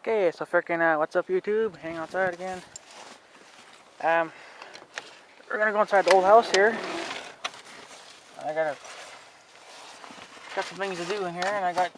Okay, so freaking, what's up YouTube? Hang outside again. We're gonna go inside the old house here. Got some things to do in here, and if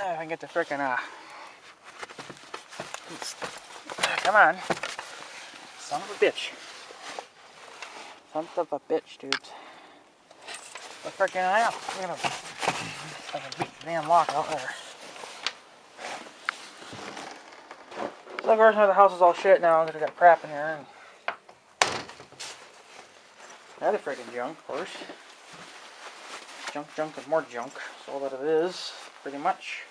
I can get the freaking, come on. Son of a bitch. Son of a bitch, dudes. But freaking, I'm gonna beat the damn lock out there. So of course, now the house is all shit now because I got crap in here. And other freaking junk, of course. Junk, and more junk. That's all that it is, pretty much.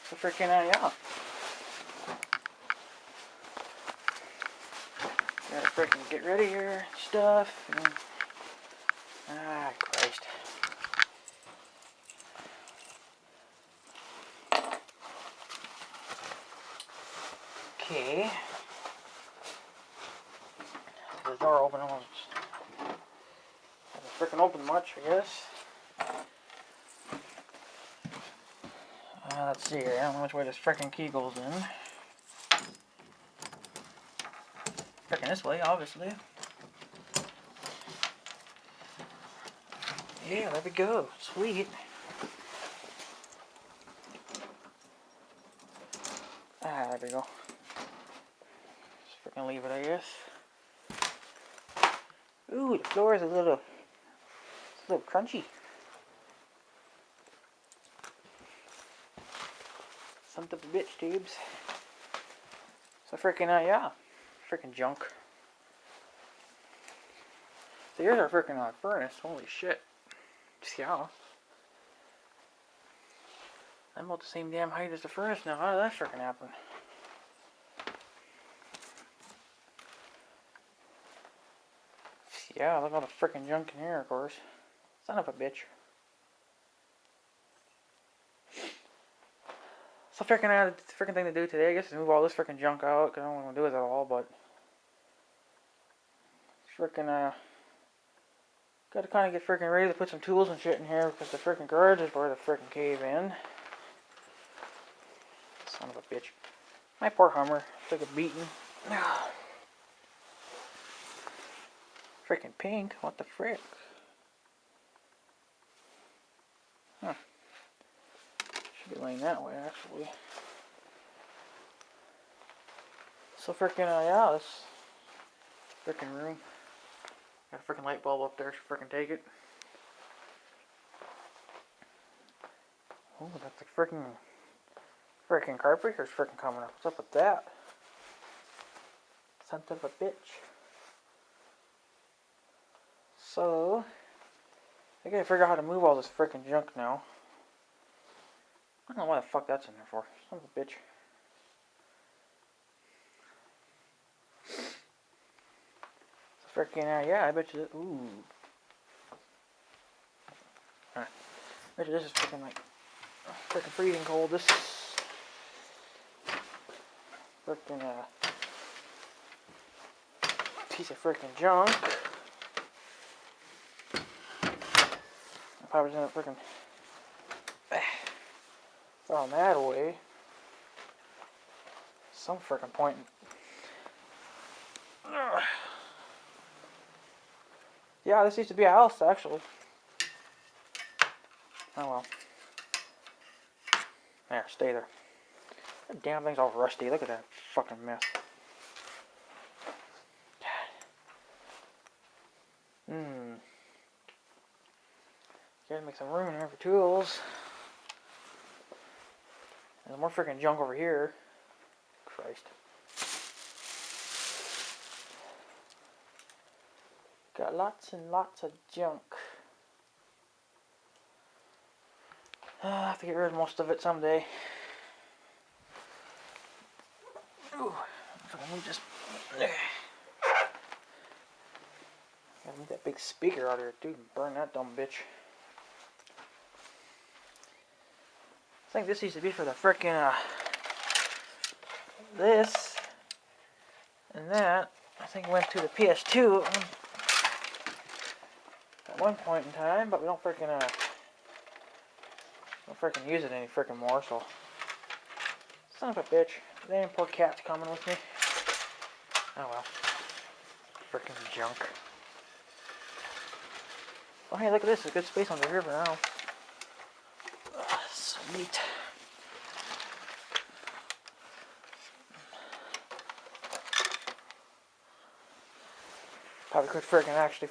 So freaking, yeah. Gotta freaking get rid of your stuff. And, Christ. Okay. The door open almost. Hasn't freaking open much, I guess. Let's see here. I don't know which way this freaking key goes in. Freaking this way, obviously. Yeah, there we go. Sweet. There we go. Just freaking leave it, I guess. Ooh, the floor is a little crunchy. Some type of bitch tubes. So freaking, yeah. Freaking junk. So here's our freaking furnace. Holy shit. Yeah. I'm about the same damn height as the furnace now. How did that freaking happen? Yeah, look at all the freaking junk in here, of course. Son of a bitch. So freaking, the freaking thing to do today, I guess, is move all this freaking junk out, because I don't want to do it at all, but freaking, gotta kind of get freaking ready to put some tools and shit in here, because the freaking garage is where the freaking cave in. Son of a bitch. My poor Hummer took a beating. Freaking pink, what the frick? Huh. Should be laying that way, actually. So freaking, yeah, this freaking room. Got a freaking light bulb up there, should freaking take it. Oh, that's like freaking car breaker's freaking coming up. What's up with that? Son of a bitch. So, I gotta figure out how to move all this freaking junk now. I don't know why the fuck that's in there for. Son of a bitch. So freaking, yeah, I bet you. Ooh. Alright. I bet you this is freaking like. Freaking freezing cold. This. Freaking, piece of freaking junk. I probably just end up freaking throwing that away. Some freaking point. Yeah, this used to be a house, actually. Oh well. There, stay there. That damn thing's all rusty. Look at that fucking mess. Gotta make some room in here for tools. There's more freaking junk over here. Christ. Got lots and lots of junk. I'll have to get rid of most of it someday. Ooh, let me just. Gotta move that big speaker out of here, dude, and burn that dumb bitch. I think this used to be for the frickin' this and that. I think it went to the PS2 at one point in time, but we don't freaking use it any freaking more, so. Son of a bitch. Damn poor cat's coming with me. Oh well. Freaking junk. Oh hey, look at this. There's good space under here for now. Sweet. Probably could actually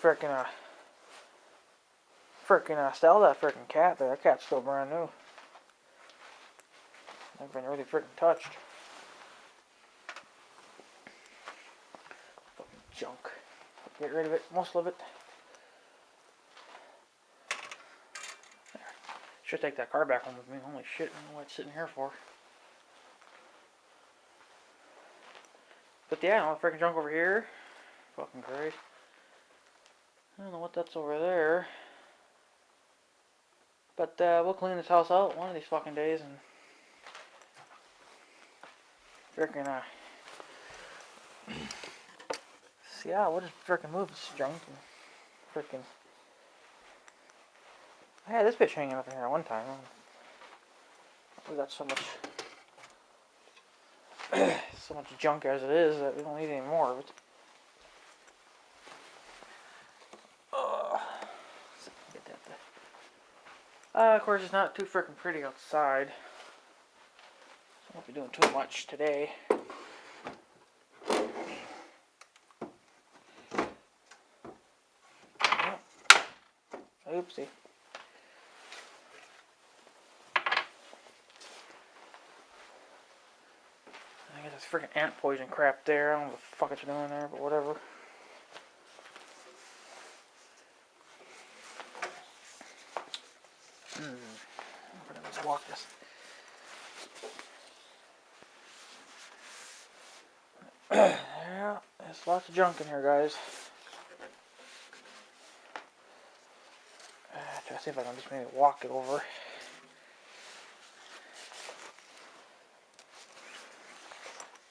sell that freaking cat there. That cat's still brand new. Never been really freaking touched. Fucking junk. Get rid of it, most of it. There. Should take that car back home with me. Holy shit, I don't know what it's sitting here for. But yeah, all the freaking junk over here. Fucking great. I don't know what that's over there. But we'll clean this house out one of these fucking days and freaking see, yeah, we'll just freaking move this junk and freaking. I had this bitch hanging up in here one time. We got so much so much junk as it is that we don't need any more of it. Get that there. Of course, it's not too freaking pretty outside. So I won't be doing too much today. Oopsie. I guess it's freaking ant poison crap there. I don't know what the fuck it's doing there, but whatever. I'm gonna just walk this. Yeah, there's lots of junk in here, guys. Try to see if I can just maybe walk it over.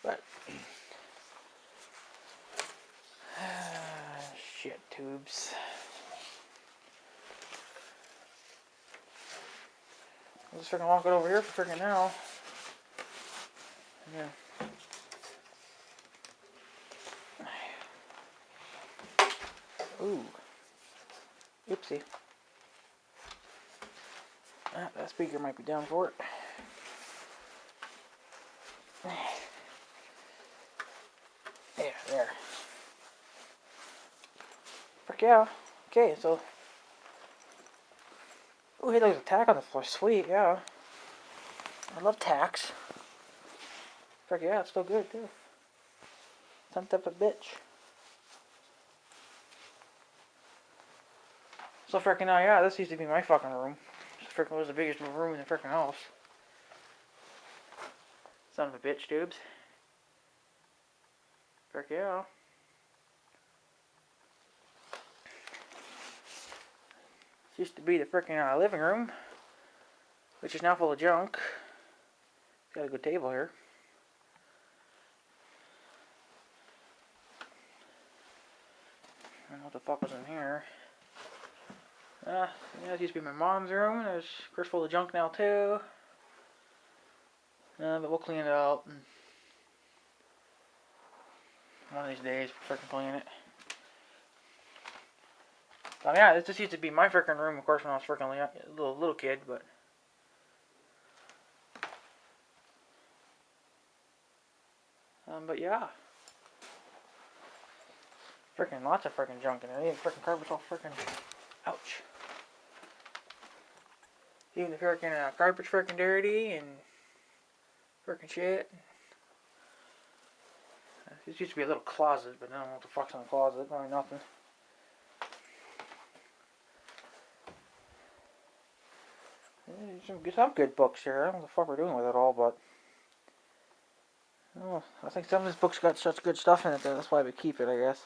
But shit tubes. I'll just freaking walk it over here for freaking now. Yeah. Ooh. Oopsie. That speaker might be down for it. Yeah, there. Frick yeah. Okay, so. Ooh, hey, there's a tack on the floor. Sweet, yeah. I love tacks. Frick yeah, it's still good, too. Some type of bitch. So frickin' now, yeah, this used to be my fucking room. This frickin' was the biggest room in the frickin' house. Son of a bitch, tubes. Frick yeah. This used to be the frickin' living room, which is now full of junk. Got a good table here. I don't know what the fuck was in here. Yeah, this used to be my mom's room. There's, of course, full of junk now, too. But we'll clean it out. And one of these days, we'll freaking clean it. Yeah, this just used to be my freaking room, of course, when I was freaking a little kid, but. But yeah. Freaking lots of freaking junk in there. Even freaking carpet's all freaking. Ouch. Even the freaking carpet's freaking dirty and freaking shit. This used to be a little closet, but I don't know what the fuck's in the closet. Probably nothing. Some good books here. I don't know what the fuck we're doing with it all, but. Oh, I think some of this book's got such good stuff in it that that's why we keep it, I guess.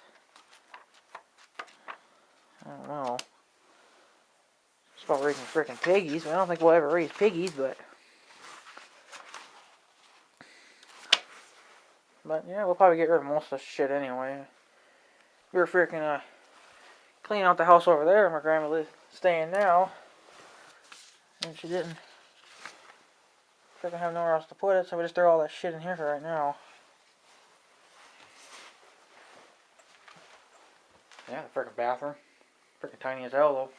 I don't know. It's about raising freaking piggies. I don't think we'll ever raise piggies, but. But yeah, we'll probably get rid of most of this shit anyway. We were freaking cleaning out the house over there. My grandma is staying now, and she didn't freaking have nowhere else to put it, so we just throw all that shit in here for right now. Yeah, the freaking bathroom. Freaking tiny as hell,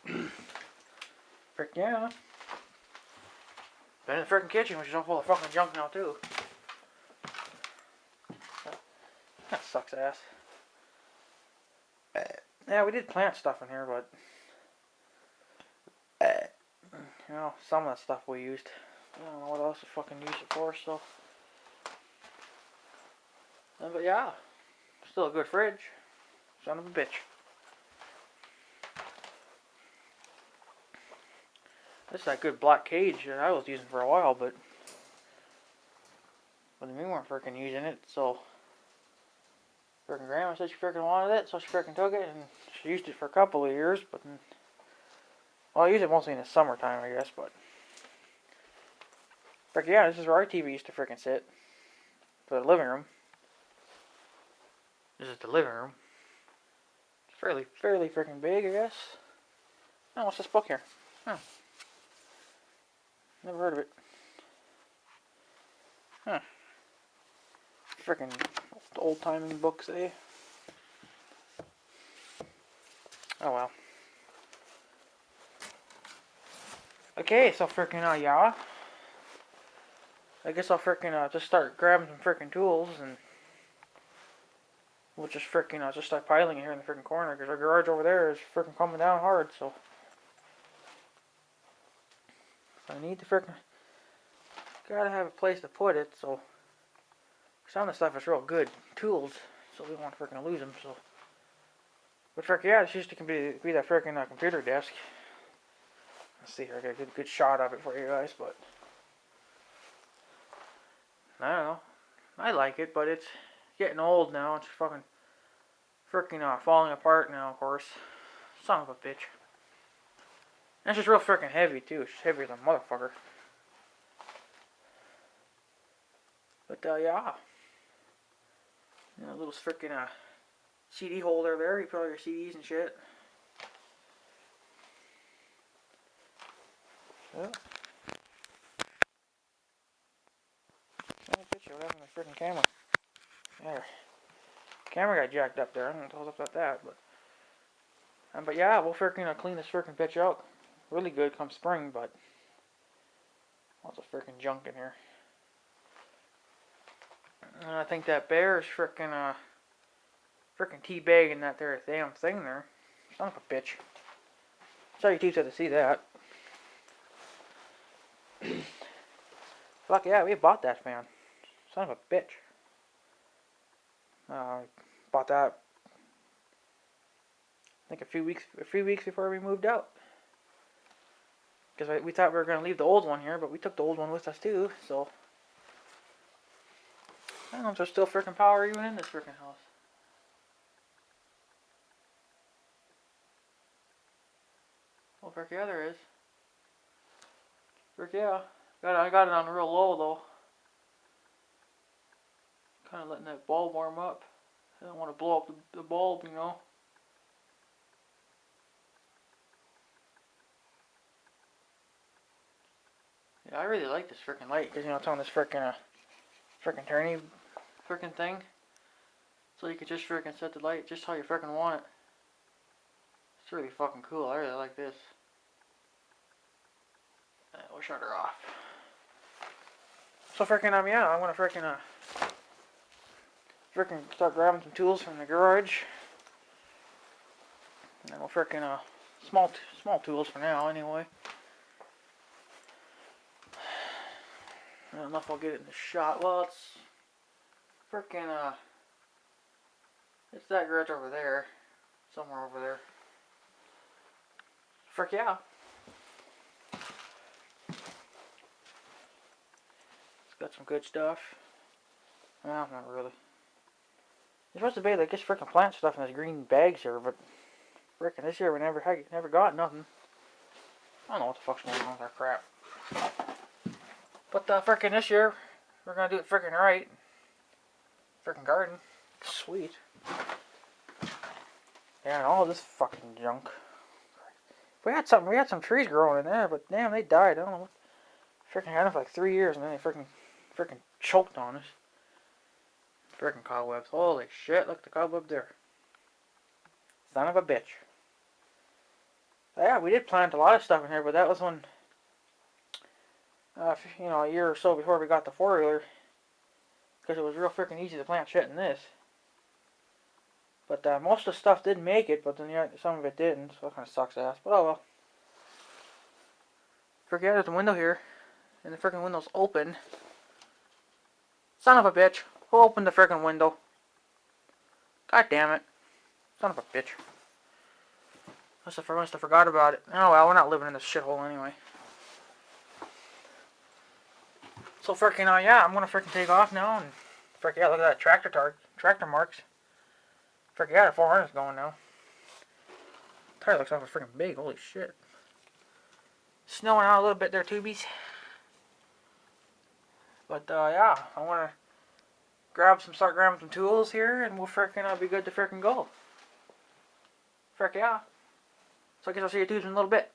though. Frick yeah. Been in the freaking kitchen, which is all full of fucking junk now, too. That sucks ass. Yeah, we did plant stuff in here, but you know, some of the stuff we used, I don't know what else to fucking use it for, so. But yeah, still a good fridge. Son of a bitch. This is that good black cage that I was using for a while, but we weren't freaking using it, so. Freaking grandma said she freaking wanted it, so she freaking took it, and she used it for a couple of years, but well, I use it mostly in the summertime, I guess, but frick yeah, this is where our TV used to freaking sit for the living room. This is the living room. It's fairly freaking big, I guess. Oh, what's this book here? Huh. Never heard of it. Huh. Freaking old timing books, eh? Oh well. Okay, so freaking yeah. I guess I'll freaking just start grabbing some freaking tools and we'll just freaking just start piling it here in the freaking corner because our garage over there is freaking coming down hard, so I need to freaking gotta have a place to put it, so some of the stuff is real good tools, so we don't want to freaking lose them, so but frick yeah, this used to be that freaking computer desk. Let's see here, I got a good shot of it for you guys, but I don't know. I like it, but it's getting old now. It's fucking freaking falling apart now, of course. Son of a bitch. And it's just real freaking heavy too. It's heavier than a motherfucker. But yeah. You know, a little freaking CD holder there. You put all your CDs and shit. Yeah. What happened to the freaking camera? There. Camera got jacked up there. I don't know what's up with that, but yeah, we'll freaking clean this freaking bitch out. Really good come spring, but lots of freaking junk in here. And I think that bear is freaking teabagging that there damn thing there. Son of a bitch. Sorry you teach had to see that. Fuck yeah, we bought that fan. Son of a bitch. Bought that I think a few weeks before we moved out. Because we thought we were going to leave the old one here, but we took the old one with us too, so I don't know if there's still freaking power even in this freaking house. Well, frick yeah, there is. Frick yeah. I got it on real low though. Kind of letting that bulb warm up. I don't want to blow up the bulb, you know. Yeah, I really like this freaking light because you know it's on this freaking turny freaking thing. So you can just freaking set the light just how you freaking want it. It's really fucking cool. I really like this. We'll shut her off. So freaking yeah, I'm gonna freaking start grabbing some tools from the garage. And we'll freaking small tools for now anyway. I don't know if I'll get it in the shot. Well, it's freaking it's that garage over there, somewhere over there. Frick yeah. It's got some good stuff. Well, not really. You're supposed to be like just freaking plant stuff in those green bags here, but freaking this year we never got nothing. I don't know what the fuck's going on with our crap. But freaking this year we're gonna do it freaking right. Freaking garden, sweet. Yeah, and all this fucking junk. We had some trees growing in there, but damn, they died. I don't know what. Freaking had them for like 3 years, and then they freaking choked on us. Freaking cobwebs. Holy shit! Look at the cobweb there. Son of a bitch. Yeah, we did plant a lot of stuff in here, but that was when, you know, a year or so before we got the 4-wheeler, because it was real freaking easy to plant shit in this. But most of the stuff did make it, but then yeah, some of it didn't, so that kind of sucks ass. But oh well. Forget there's a window here, and the freaking window's open. Son of a bitch. Who opened the freaking window? God damn it. Son of a bitch. Must have forgot about it. Oh well, we're not living in this shithole anyway. So freaking yeah, I'm gonna freaking take off now and freaking yeah, look at that tractor marks. Freaking yeah, the 400's going now. Tire looks awful freaking big, holy shit. Snowing out a little bit there, tubies. But yeah, I wanna start grabbing some tools here, and we'll freaking be good to freaking go. Frick yeah. So I guess I'll see you dudes in a little bit.